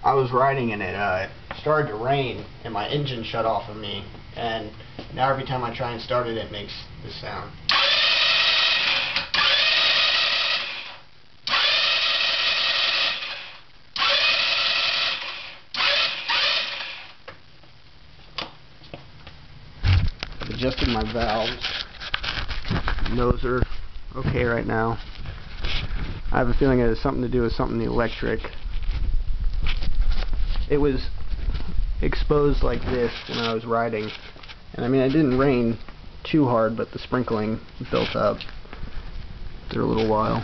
I was riding and it started to rain and my engine shut off on me, and now every time I try and start it, it makes this sound. I've adjusted my valves. Those are okay right now. I have a feeling it has something to do with something electric. It was exposed like this when I was riding, and I mean, it didn't rain too hard, but the sprinkling built up after a little while.